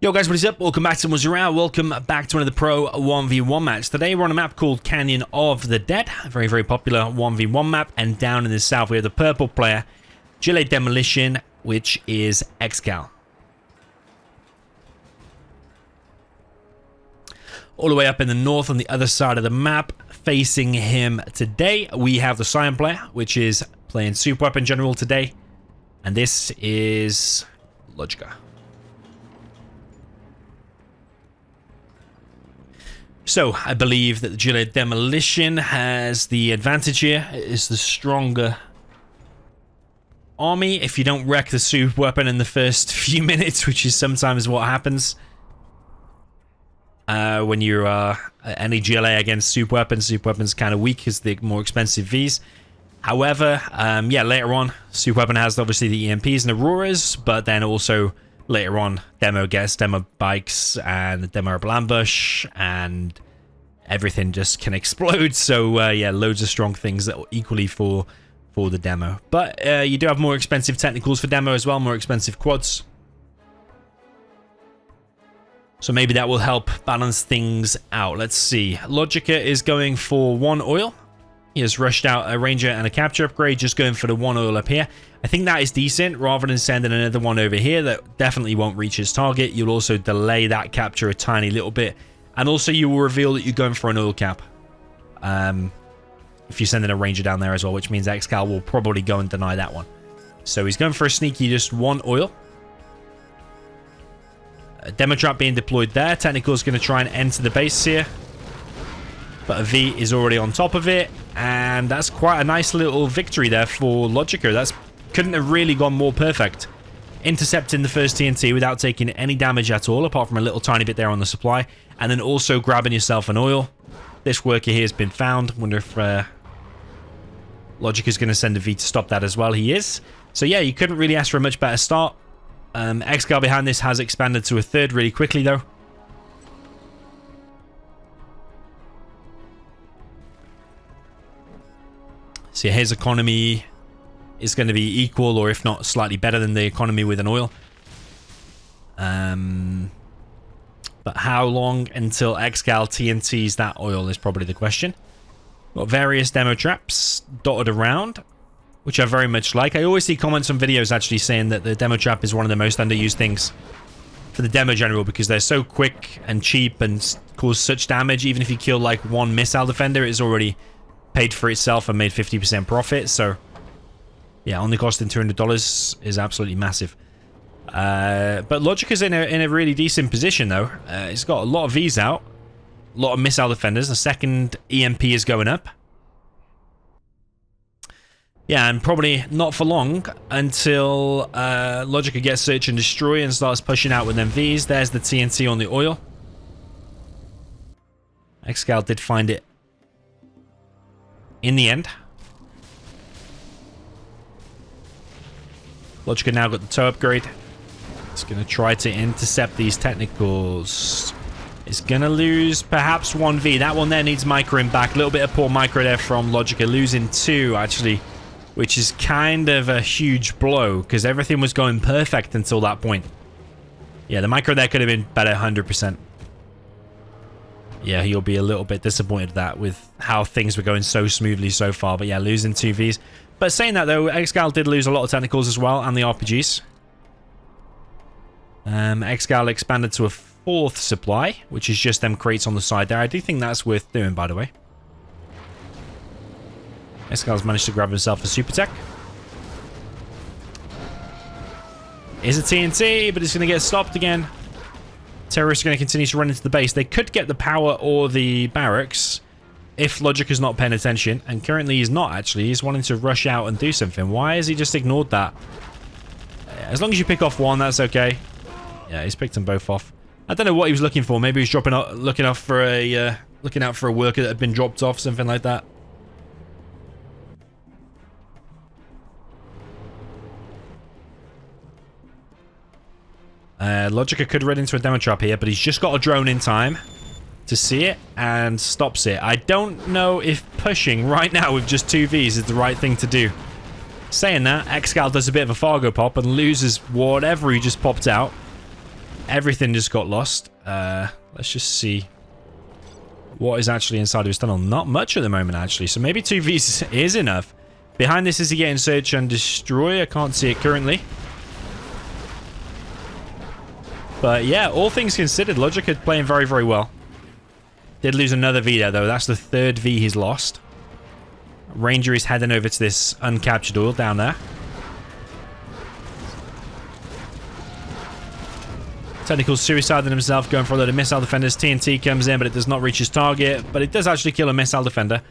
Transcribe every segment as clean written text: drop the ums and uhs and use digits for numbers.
Yo guys, what is up? Welcome back to Muzurao. Welcome back to another Pro 1v1 match. Today we're on a map called Canyon of the Dead. A very, very popular 1v1 map. And down in the south we have the purple player, GLA Demolition, which is ExCaL. All the way up in the north on the other side of the map, facing him today, we have the Cyan player, which is playing Super Weapon General today. And this is LoGicA. So, I believe that the GLA Demolition has the advantage here. It is the stronger army. If you don't wreck the super weapon in the first few minutes, which is sometimes what happens when you're any GLA against super weapons kind of weak because they're more expensive Vs. However, yeah, later on, super weapon has obviously the EMPs and Auroras, but then also later on, Demo gets Demo Bikes and the Demorable Ambush, and everything just can explode. So, yeah, loads of strong things that are equally for the Demo. But you do have more expensive technicals for Demo as well, more expensive quads. So maybe that will help balance things out. Let's see. LoGicA is going for 1 oil. He has rushed out a Ranger and a Capture upgrade, just going for the 1 oil up here. I think that is decent, rather than sending another one over here that definitely won't reach his target. You'll also delay that capture a tiny little bit. And also you will reveal that you're going for an oil cap. If you're sending a Ranger down there as well, which means ExCaL will probably go and deny that one. So he's going for a sneaky just 1 oil. A Demo Trap being deployed there. Technical is going to try and enter the base here. But a V is already on top of it. And that's quite a nice little victory there for LoGicA. That's couldn't have really gone more perfect. Intercepting the first TNT without taking any damage at all, apart from a little tiny bit there on the supply. And then also grabbing yourself an oil. This worker here has been found. Wonder if LoGicA is going to send a V to stop that as well. He is. So yeah, you couldn't really ask for a much better start. ExCaL behind this has expanded to a 3rd really quickly though. So his economy is going to be equal, or if not slightly better than the economy with an oil. But how long until ExCaL TNTs that oil is probably the question. Got various demo traps dotted around, which I very much like. I always see comments on videos actually saying that the demo trap is one of the most underused things for the demo general, because they're so quick and cheap and cause such damage. Even if you kill like 1 missile defender, it's already paid for itself and made 50% profit. So yeah, only costing $200 is absolutely massive. But LoGicA's in a really decent position though. It's got a lot of Vs out, a lot of missile defenders. The second EMP is going up. Yeah, and probably not for long until LoGicA gets Search and Destroy and starts pushing out with them Vs. There's the TNT on the oil. ExCaL did find it in the end. LoGicA now got the tow upgrade. It's going to try to intercept these technicals. It's going to lose perhaps 1V. That one there needs microing back. A little bit of poor micro there from LoGicA. Losing 2 actually, which is kind of a huge blow because everything was going perfect until that point. Yeah, the micro there could have been better 100%. Yeah, he'll be a little bit disappointed at that with how things were going so smoothly so far. But yeah, losing 2 Vs. But saying that though, ExCaL did lose a lot of technicals as well, and the RPGs. ExCaL expanded to a 4th supply, which is just them crates on the side there. I do think that's worth doing, by the way. ExCaL's managed to grab himself a super tech. Is a TNT, but it's going to get stopped again. Terrorists are going to continue to run into the base. They could get the power or the barracks if LoGicA's not paying attention, and currently he's not actually. He's wanting to rush out and do something. Why has he just ignored that? As long as you pick off one, that's okay. Yeah, he's picked them both off. I don't know what he was looking for. Maybe he was dropping out, looking out for a worker that had been dropped off, something like that. LoGicA could run into a demo trap here, but he's just got a drone in time to see it and stops it. I don't know if pushing right now with just 2 Vs is the right thing to do. Saying that, ExCaL does a bit of a Fargo pop and loses whatever he just popped out. Everything just got lost. Let's just see what is actually inside of his tunnel. Not much at the moment, actually. So maybe 2 Vs is enough. Behind this, is he getting search and destroy? I can't see it currently. But yeah, all things considered, LoGicA playing very, very well. Did lose another V there, though. That's the 3rd V he's lost. Ranger is heading over to this uncaptured oil down there. Technical suiciding himself, going for a load of missile defenders. TNT comes in, but it does not reach his target. But it does actually kill a missile defender.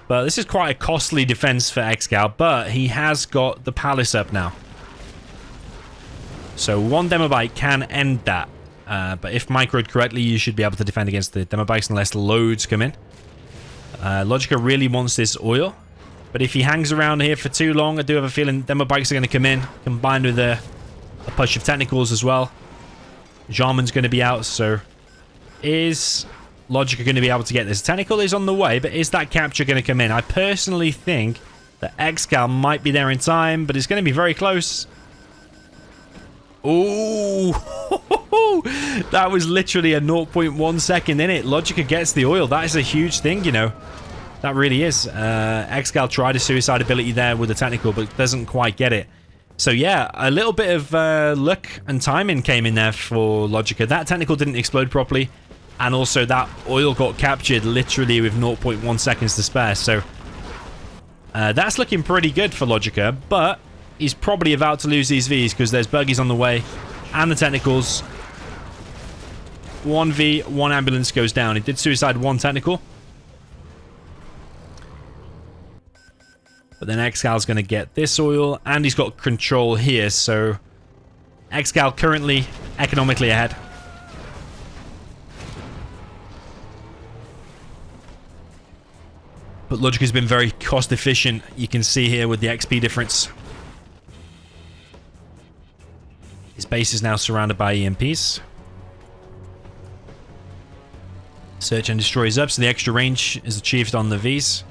But this is quite a costly defense for ExCaL, but he has got the palace up now. So 1 demo bike can end that. But if microed correctly, you should be able to defend against the demo bikes unless loads come in. LoGicA really wants this oil. But if he hangs around here for too long, I do have a feeling demo bikes are going to come in, combined with a push of technicals as well. Jarman's going to be out, so is LoGicA going to be able to get this? Technical is on the way, but is that capture going to come in? I personally think that ExCaL might be there in time, but it's going to be very close. Ooh, that was literally a 0.1 second in it. LoGicA gets the oil. That is a huge thing, you know. That really is. ExCaL tried a suicide ability there with the technical, but doesn't quite get it. So yeah, a little bit of luck and timing came in there for LoGicA. That technical didn't explode properly, and also that oil got captured literally with 0.1 seconds to spare. So that's looking pretty good for LoGicA, but he's probably about to lose these Vs because there's buggies on the way and the technicals. 1 V, 1 ambulance goes down. He did suicide 1 technical. But then ExCal's going to get this oil, and he's got control here, so ExCaL currently economically ahead. But LoGicA's been very cost efficient. You can see here with the XP difference. His base is now surrounded by EMPs. Search and destroy is up, so the extra range is achieved on the Vs.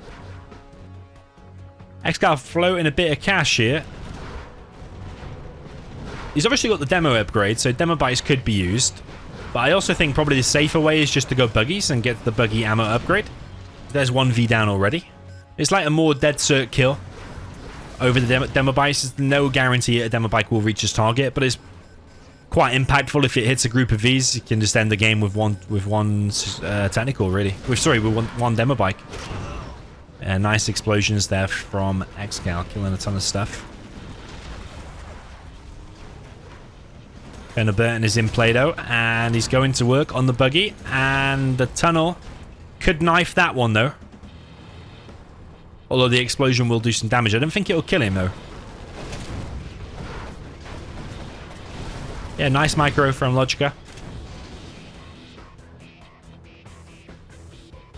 ExCaL floating a bit of cash here. He's obviously got the demo upgrade, so demo bikes could be used. But I also think probably the safer way is just to go buggies and get the buggy ammo upgrade. There's 1 V down already. It's like a more dead cert kill over the demo bikes. There's no guarantee a demo bike will reach its target, but it's quite impactful if it hits a group of Vs. You can just end the game with one technical, really. With one demo bike. Nice explosions there from ExCaL, killing a ton of stuff. Colonel Burton is in play though, and he's going to work on the buggy, and the tunnel could knife that one though. Although the explosion will do some damage. I don't think it'll kill him though. Yeah, nice micro from LoGicA.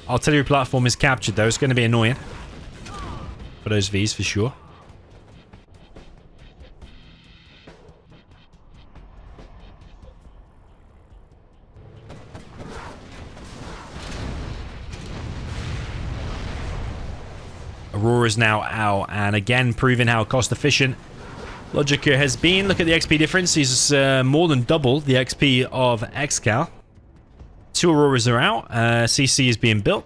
Artillery platform is captured though. It's going to be annoying for those Vs for sure. Aurora's now out, and again proving how cost efficient LoGicA has been. Look at the XP difference. He's more than double the XP of ExCaL. 2 Auroras are out. CC is being built.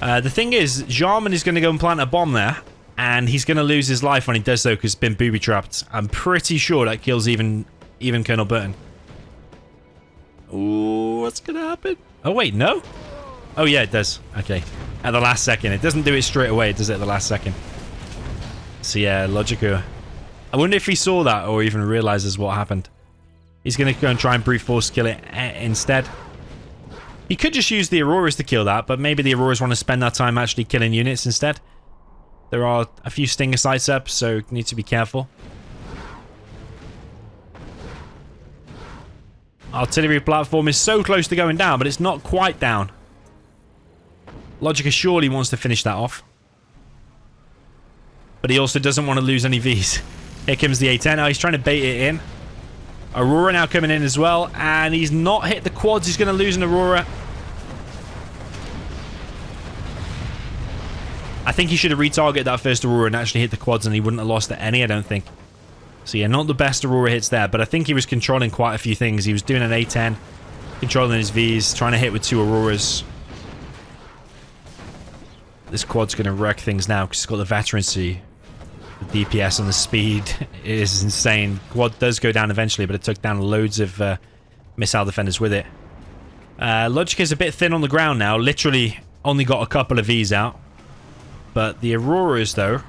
The thing is, Jarman is going to go and plant a bomb there, and he's going to lose his life when he does so because he's been booby-trapped. I'm pretty sure that kills even Colonel Burton. Ooh, what's going to happen? Oh, wait, no? Oh, yeah, it does. Okay. At the last second. It doesn't do it straight away. It does it at the last second. So, yeah, LoGicA. I wonder if he saw that or even realizes what happened. He's going to go and try and brute force kill it instead. He could just use the Auroras to kill that, but maybe the Auroras want to spend that time actually killing units instead. There are a few stinger sites up, so need to be careful. Artillery platform is so close to going down, but it's not quite down. LoGicA surely wants to finish that off. But he also doesn't want to lose any Vs. Here comes the A10. Oh, he's trying to bait it in. Aurora now coming in as well, and he's not hit the quads. He's going to lose an Aurora. I think he should have retargeted that first Aurora and actually hit the quads, and he wouldn't have lost any, I don't think. So yeah, not the best Aurora hits there, but I think he was controlling quite a few things. He was doing an A10, controlling his Vs, trying to hit with 2 Auroras. This quad's going to wreck things now because it's got the veterancy. The DPS and the speed is insane. Quad does go down eventually, but it took down loads of missile defenders with it. LoGicA is a bit thin on the ground now. Literally only got a couple of Vs out. But the Auroras, though...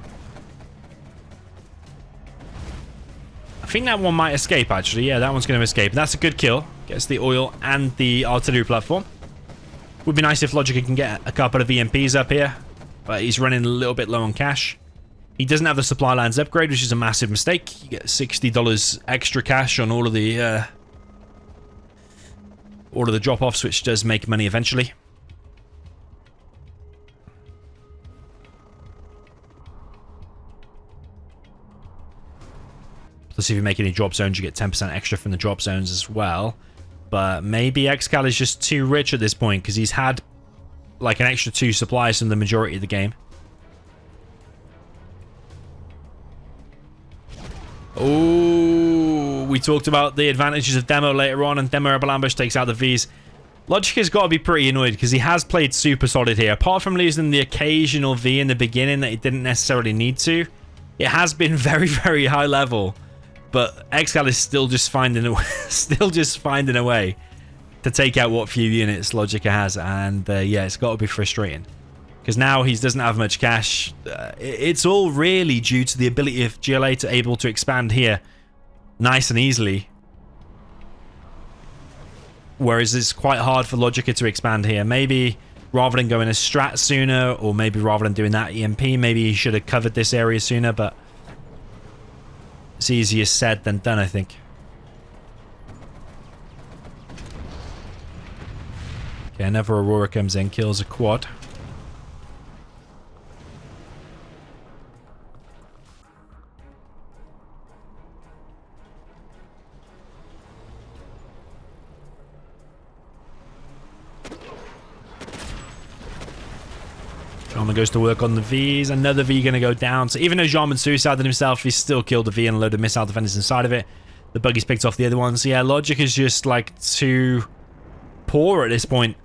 I think that one might escape, actually. Yeah, that one's going to escape. That's a good kill. Gets the oil and the artillery platform. Would be nice if LoGicA can get a couple of EMPs up here. But he's running a little bit low on cash. He doesn't have the supply lines upgrade, which is a massive mistake. You get $60 extra cash on all of the drop-offs, which does make money eventually. Plus, if you make any drop zones, you get 10% extra from the drop zones as well. But maybe ExCaL is just too rich at this point, because he's had like an extra 2 supplies from the majority of the game. Oh, we talked about the advantages of Demo later on, and Demo Rebel Ambush takes out the Vs. LoGicA's got to be pretty annoyed because he has played super solid here. Apart from losing the occasional V in the beginning that he didn't necessarily need to, it has been very, very high level. But ExCaL is still just finding a way to take out what few units LoGicA has, and yeah, it's got to be frustrating. Because now he doesn't have much cash. It's all really due to the ability of GLA to able to expand here nice and easily. Whereas it's quite hard for LoGicA to expand here. Maybe rather than going a strat sooner, or maybe rather than doing that EMP, maybe he should have covered this area sooner, but it's easier said than done, I think. Okay, another Aurora comes in, kills a quad. Jarman goes to work on the Vs. Another V going to go down. So even though Jarman suicided himself, he still killed the V and a load of missile defenders inside of it. The buggy's picked off the other ones. So yeah, LoGicA is just like too poor at this point.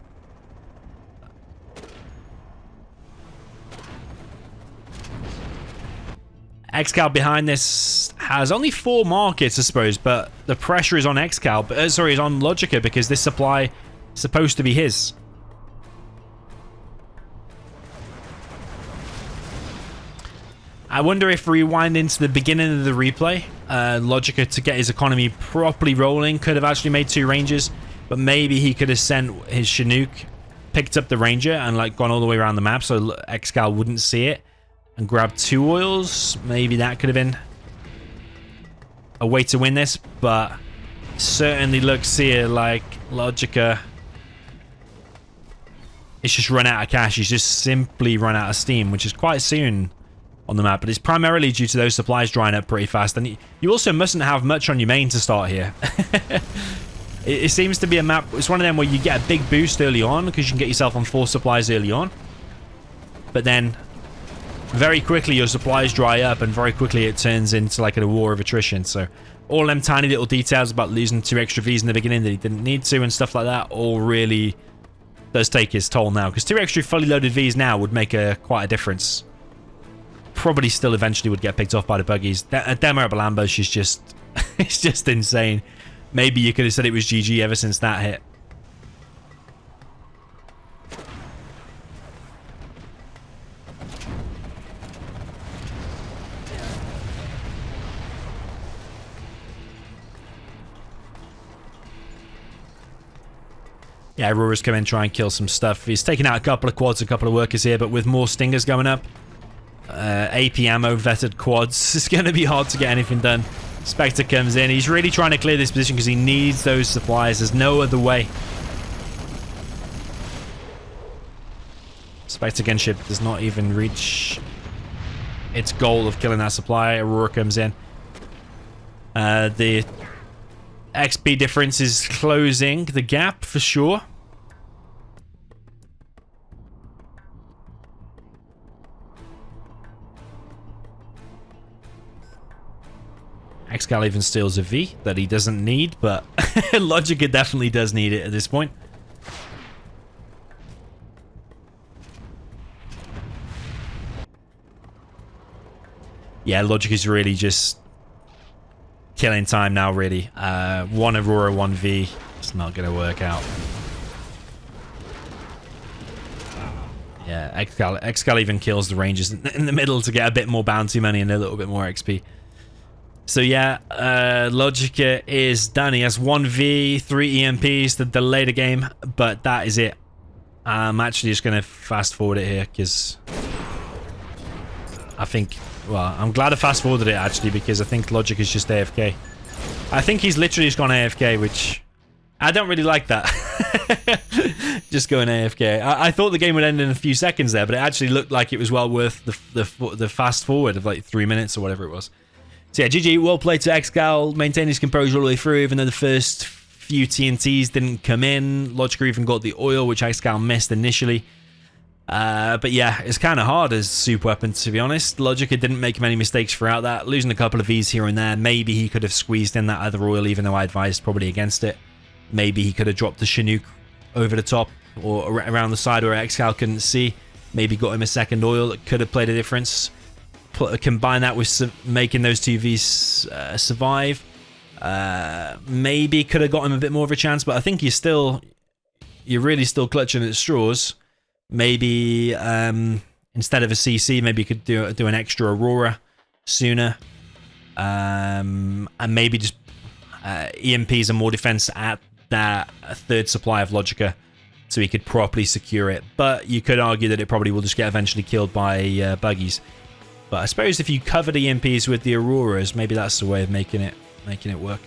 ExCaL behind this has only 4 markets, I suppose, but the pressure is on ExCaL. But sorry, is on LoGicA because this supply is supposed to be his. I wonder if rewinding to the beginning of the replay, LoGicA, to get his economy properly rolling, could have actually made 2 Rangers, but maybe he could have sent his Chinook, picked up the Ranger, and like gone all the way around the map so ExCaL wouldn't see it, and grabbed 2 oils. Maybe that could have been a way to win this, but certainly looks here like LoGicA it's just run out of cash. He's just simply run out of steam, which is quite soon on the map, but it's primarily due to those supplies drying up pretty fast. And you also mustn't have much on your main to start here. It seems to be a map, it's one of them where you get a big boost early on because you can get yourself on 4 supplies early on, but then very quickly your supplies dry up and very quickly it turns into like a war of attrition. So all them tiny little details about losing 2 extra Vs in the beginning that he didn't need to and stuff like that all really does take his toll now, because 2 extra fully loaded Vs now would make quite a difference. Probably still eventually would get picked off by the buggies. A Demo Rebel Ambush is just it's just insane. Maybe you could have said it was GG ever since that hit. Yeah, Aurora's come in, try and kill some stuff. He's taking out a couple of quads, a couple of workers here, but with more stingers going up, AP ammo vetted quads, it's going to be hard to get anything done. Spectre comes in. He's really trying to clear this position because he needs those supplies. There's no other way. Spectre gunship does not even reach its goal of killing that supply. Aurora comes in. The XP difference is closing the gap for sure. ExCaL even steals a V that he doesn't need, but LoGicA definitely does need it at this point. Yeah, LoGicA's really just killing time now, really. One Aurora, one V. It's not going to work out. Yeah, ExCaL even kills the Rangers in the middle to get a bit more bounty money and a little bit more XP. So yeah, LoGicA is done. He has 1V, 3 EMPs to delay the game, but that is it. I'm actually just going to fast forward it here because I think, well, I'm glad I fast forwarded it actually because I think LoGicA is just AFK. I think he's literally just gone AFK, which I don't really like that. Just going AFK. I thought the game would end in a few seconds there, but it actually looked like it was well worth the fast forward of like 3 minutes or whatever it was. So yeah, GG, well played to ExCaL, maintained his composure all the way through, even though the first few TNTs didn't come in. LoGicA even got the oil, which ExCaL missed initially. But yeah, it's kind of hard as super weapon, to be honest. LoGicA didn't make many mistakes throughout that, losing a couple of Vs here and there. Maybe he could have squeezed in that other oil, even though I advised probably against it. Maybe he could have dropped the Chinook over the top or around the side where ExCaL couldn't see. Maybe got him a second oil that could have played a difference. Combine that with making those two Vs survive. Maybe could have got him a bit more of a chance, but I think you're really still clutching at straws. Maybe instead of a CC, maybe you could do an extra Aurora sooner. And maybe just EMPs and more defense at that third supply of LoGicA so he could properly secure it. But you could argue that it probably will just get eventually killed by buggies. But I suppose if you cover the EMPs with the Auroras, maybe that's the way of making it work.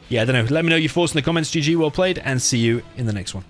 Yeah, I don't know. Let me know your thoughts in the comments. GG, well played, and see you in the next one.